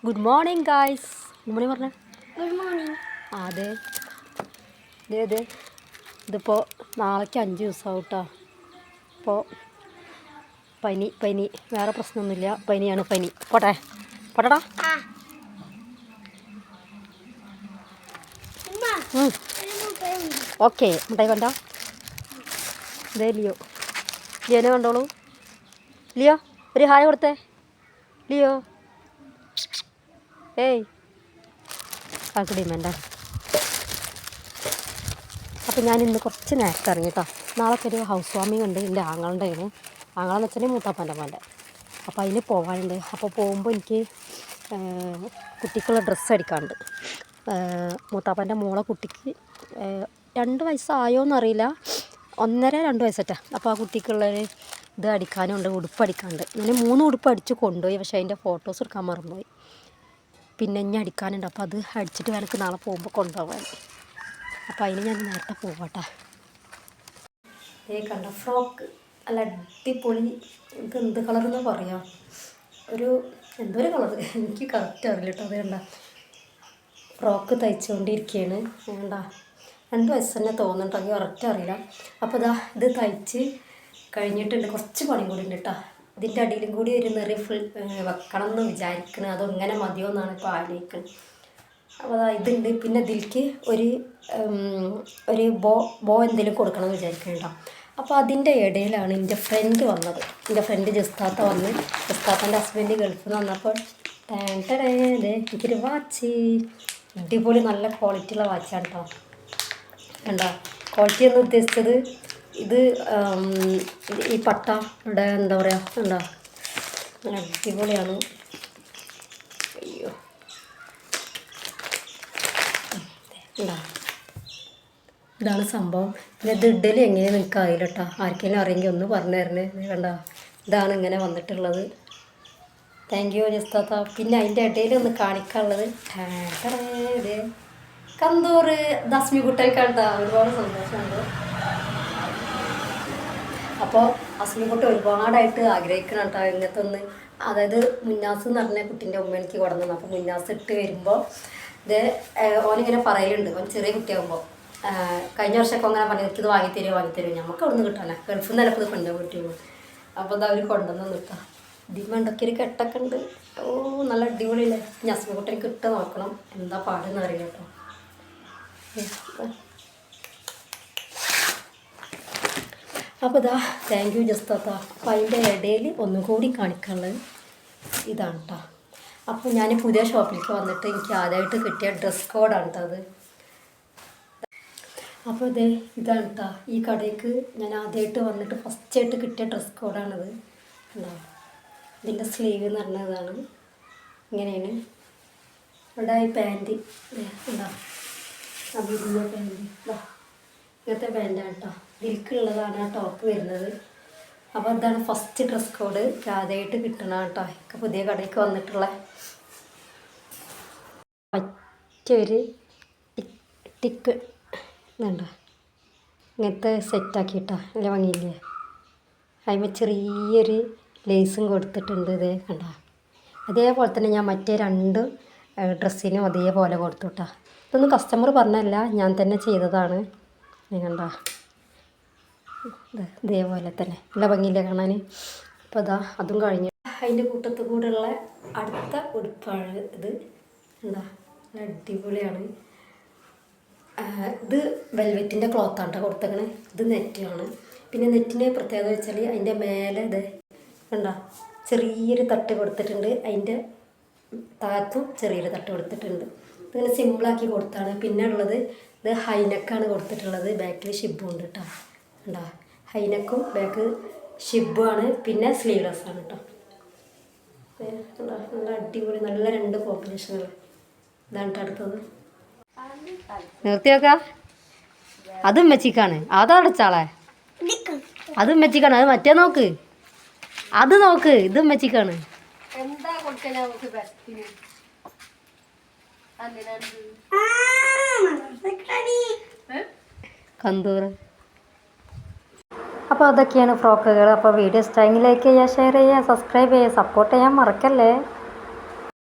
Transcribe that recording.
Good morning guys. Good morning പറഞ്ഞേ. Good morning. അതെ അതെ ഇതിപ്പോൾ നാളേക്ക് 5 ദിവസമാവും കേട്ടോ. അപ്പോൾ പനി വേറെ പ്രശ്നമൊന്നുമില്ല. പനിയാണ് പനി. പോട്ടടാ. ഓക്കെ മുട്ടായി കണ്ടോ? ഇതേ ലിയോനെ കണ്ടോളൂ. ലിയോ ഒരു ഹായ് കൊടുത്തേ. ലിയോ ഏയ് ആൾക്ക് ഡിമാൻഡാണ്. അപ്പോൾ ഞാൻ ഇന്ന് കുറച്ച് നേരത്തെ ഇറങ്ങി കേട്ടോ. നാളെ ഒരു ഹൗസ് വാമിങ് ഉണ്ട്. എൻ്റെ ആങ്ങളുടെയാണ്. ആങ്ങളെന്ന് വെച്ചാൽ മൂത്താപ്പൻ്റെ മോൻ്റെ. അപ്പോൾ അതിന് പോകാനുണ്ട്. അപ്പോൾ പോകുമ്പോൾ എനിക്ക് കുട്ടിക്കുള്ള ഡ്രസ്സ് അടിക്കാനുണ്ട്. മൂത്താപ്പൻ്റെ മോളെ കുട്ടിക്ക് 2 വയസ്സായോന്നറിയില്ല, 1.5-2 വയസ്സറ്റാ. അപ്പോൾ ആ കുട്ടിക്കുള്ളൊരു ഇത് അടിക്കാനുണ്ട്, ഉടുപ്പ് അടിക്കാനുണ്ട്. ഞാൻ 3 ഉടുപ്പ് അടിച്ച് കൊണ്ടുപോയി. പക്ഷേ അതിൻ്റെ ഫോട്ടോസ് എടുക്കാൻ മറന്നുപോയി. പിന്നെ ഇനി അടിക്കാനുണ്ട്. അപ്പോൾ അത് അടിച്ചിട്ട് എനിക്ക് നാളെ പോകുമ്പോൾ കൊണ്ടുപോകാൻ. അപ്പോൾ അതിന് ഞാൻ നേരത്തെ പോകട്ടെ. കണ്ട ഫ്രോക്ക് നല്ല അടിപൊളി. എനിക്ക് എന്ത് കളറെന്ന് പറയാം, എന്തൊരു കളർ എനിക്ക് കറക്റ്റ് അറിയില്ല കേട്ടോ. അത് കണ്ട ഫ്രോക്ക് തയ്ച്ചുകൊണ്ടിരിക്കുകയാണ്. വേണ്ട 2 വയസ്സ് തന്നെ തോന്നുന്നുണ്ടെങ്കിൽ കറക്റ്റ് അറിയില്ല. അപ്പോൾ ഇത് തയ്ച്ച് കഴിഞ്ഞിട്ടുണ്ട്. കുറച്ച് പണി കൂടി ഉണ്ട് കേട്ടോ. ഇതിൻ്റെ അടിയിലും കൂടി ഒരു നിറയെ ഫുൾ വെക്കണം എന്ന് വിചാരിക്കണം. അതെങ്ങനെ മതിയോ എന്നാണ് ഇപ്പോൾ ആലോചിക്കുന്നത്. അപ്പോൾ ഇതുണ്ട്. പിന്നെ ഇതിലേക്ക് ഒരു ബോ എന്തെങ്കിലും കൊടുക്കണം എന്ന് വിചാരിക്കുന്നുണ്ടോ. അപ്പോൾ അതിൻ്റെ ഇടയിലാണ് എൻ്റെ ഫ്രണ്ട് വന്നത്. എൻ്റെ ഫ്രണ്ട് ജസ്താത്ത വന്ന്. ജസ്താത്തൻ്റെ ഹസ്ബൻഡ് ഗൾഫിൽ നിന്ന് വന്നപ്പോൾ എനിക്കൊരു വാച്ച്, അടിപൊളി നല്ല ക്വാളിറ്റിയുള്ള വാച്ചാണ് കേട്ടോ. കണ്ടോ ക്വാളിറ്റി എന്ന് ഉദ്ദേശിച്ചത് ഇത് ഈ പട്ട ഇവിടെ എന്താ പറയുക, കണ്ടോ അടിപൊളിയാണ്. അയ്യോ കണ്ടോ, ഇതാണ് സംഭവം. പിന്നെ ഇത് ഇടല് എങ്ങനെ നിങ്ങൾക്ക് അറിയില്ല കേട്ടോ. ആർക്കെങ്കിലും അറിയെങ്കിൽ ഒന്ന് പറഞ്ഞു തരണേ. കണ്ടോ ഇതാണ് ഇങ്ങനെ വന്നിട്ടുള്ളത്. താങ്ക് യു ജസ്താത്ത. പിന്നെ അതിൻ്റെ ഇടയിൽ ഒന്ന് കാണിക്കാനുള്ളത് ഇത് കന്തൂർ ദസ്മി കുട്ടൻ കണ്ട ഒരുപാട് സന്തോഷമുണ്ട്. അപ്പോൾ അസ്മിക്കുട്ടി ഒരുപാടായിട്ട് ആഗ്രഹിക്കണം കേട്ടോ ഇങ്ങനത്തെ ഒന്ന്. അതായത് മുന്നാസ് എന്ന് പറഞ്ഞ കുട്ടീൻ്റെ ഉമ്മ എനിക്ക് കൊടുന്നു. അപ്പോൾ മുന്നാസ് ഇട്ട് വരുമ്പോൾ ഇത് ഓനിങ്ങനെ പറയലുണ്ട്. ഓൻ ചെറിയ കുട്ടിയാകുമ്പോൾ കഴിഞ്ഞ വർഷമൊക്കെ അങ്ങനെ പറഞ്ഞു എനിക്കിത് വാങ്ങിത്തരുമോ നമുക്ക് അവിടെ നിന്ന് കിട്ടാനേ ഗൾഫിൽ നിന്ന് നിലപ്പത് കൊണ്ടുപോകാൻ പറ്റുള്ളൂ. അപ്പോൾ അത് അവർ കൊണ്ടുവന്ന് നിൽക്കാം. ഡിമാൻഡൊക്കെ ഒരു കെട്ടൊക്കെ ഉണ്ട്. നല്ല അടിപൊളിയില്ലേ. ഇനി അസ്മിക്കുട്ടിക്ക് ഇട്ട് നോക്കണം എന്താ പാടെന്ന് അറിയാം കേട്ടോ. അപ്പോൾ താങ്ക് യു ജസ്താത്ത. അപ്പോൾ അതിൻ്റെ ഇടയിൽ ഒന്നും കൂടി കാണിക്കാനുള്ളത് ഇതാണ് കേട്ടോ. അപ്പോൾ ഞാൻ പുതിയ ഷോപ്പിലേക്ക് വന്നിട്ട് എനിക്ക് ആദ്യമായിട്ട് കിട്ടിയ ഡ്രസ് കോഡാണ് കേട്ടോ അത്. അപ്പോൾ ഇതാണ് കേട്ടോ. ഈ കടയ്ക്ക് ഞാൻ ആദ്യമായിട്ട് വന്നിട്ട് ഫസ്റ്റായിട്ട് കിട്ടിയ ഡ്രസ് കോഡാണിത്. ഉണ്ടാവും. ഇതിൻ്റെ സ്ലീവ് എന്ന് പറഞ്ഞതാണ് ഇങ്ങനെയാണ്. ഇവിടെ ഈ പാൻറ്റ് ഉണ്ടാവും. വലിയ പാൻറ്റ് ഇങ്ങനത്തെ പാൻറ്റാണ് കേട്ടോ. ഇതിൽക്കുള്ളതാണ് ആ ടോപ്പ് വരുന്നത്. അപ്പോൾ ഇതാണ് ഫസ്റ്റ് ഡ്രസ് കോഡ് ആദ്യമായിട്ട് കിട്ടണം കേട്ടോ. ഒക്കെ പുതിയ കടയ്ക്ക് വന്നിട്ടുള്ള മറ്റൊരു ടിക്ക് ഇതുണ്ടോ, ഇങ്ങനത്തെ സെറ്റാക്കിയിട്ടോ. നല്ല ഭംഗിയില്ലേ. അതിന് ചെറിയൊരു ലേസും കൊടുത്തിട്ടുണ്ട്. ഇത് കണ്ടോ. അതേപോലെ തന്നെ ഞാൻ മറ്റേ 2 ഡ്രസ്സിനും അതേപോലെ കൊടുത്തു കേട്ടോ. ഇതൊന്നും കസ്റ്റമർ പറഞ്ഞല്ല, ഞാൻ തന്നെ ചെയ്തതാണ്. കണ്ടോ ഇതേപോലെ തന്നെ നല്ല ഭംഗിയില്ലേ കാണാൻ. അപ്പോൾ അതും കഴിഞ്ഞു. അതിൻ്റെ കൂട്ടത്തിൽ കൂടെയുള്ള അടുത്ത ഉടുപ്പാണ് ഇത്. എന്താ അടിപൊളിയാണ്. ഇത് വെൽവെറ്റിൻ്റെ ക്ലോത്താണ് കേട്ടോ കൊടുത്തേക്കണേ. ഇത് നെറ്റാണ്. പിന്നെ നെറ്റിൻ്റെ പ്രത്യേകത വെച്ചാൽ അതിൻ്റെ മേലെ കണ്ടോ ചെറിയൊരു തട്ട് കൊടുത്തിട്ടുണ്ട്. അതിൻ്റെ താഴത്തും ചെറിയൊരു തട്ട് കൊടുത്തിട്ടുണ്ട്. ഇതിങ്ങനെ സിമ്പിളാക്കി കൊടുത്താണ്. പിന്നെ ഉള്ളത് ഇത് ഹൈനെക്കാണ് കൊടുത്തിട്ടുള്ളത്. ബാക്കിൽ ഷിബും ഉണ്ട് കേട്ടോ. കണ്ടോ ഹൈനെക്കും ബാക്ക് ഷിബുമാണ്. പിന്നെ സ്ലീവ്ലെസ് ആണ് കേട്ടോ. നല്ല അടിപൊളി നല്ല 2 കോമ്പിനേഷനുകൾ. ഇതാണ് കേട്ടോ അടുത്തത്. നിർത്തി വെക്കാം. അതും മെച്ചിക്കാണ്. അതടച്ചാളെ അതും മെച്ചിക്കാണ്. അത് മറ്റേ നോക്ക്, അത് നോക്ക്. ഇതും മെച്ചിക്കാണ്. കന്തൂർ. അപ്പോൾ അതൊക്കെയാണ് ഫ്രോക്കുകൾ. അപ്പോൾ വീഡിയോ ഇഷ്ടമെങ്കിൽ ലൈക്ക് ചെയ്യുക, ഷെയർ ചെയ്യുക, സബ്സ്ക്രൈബ് ചെയ്യുക, സപ്പോർട്ട് ചെയ്യാൻ മറക്കല്ലേ.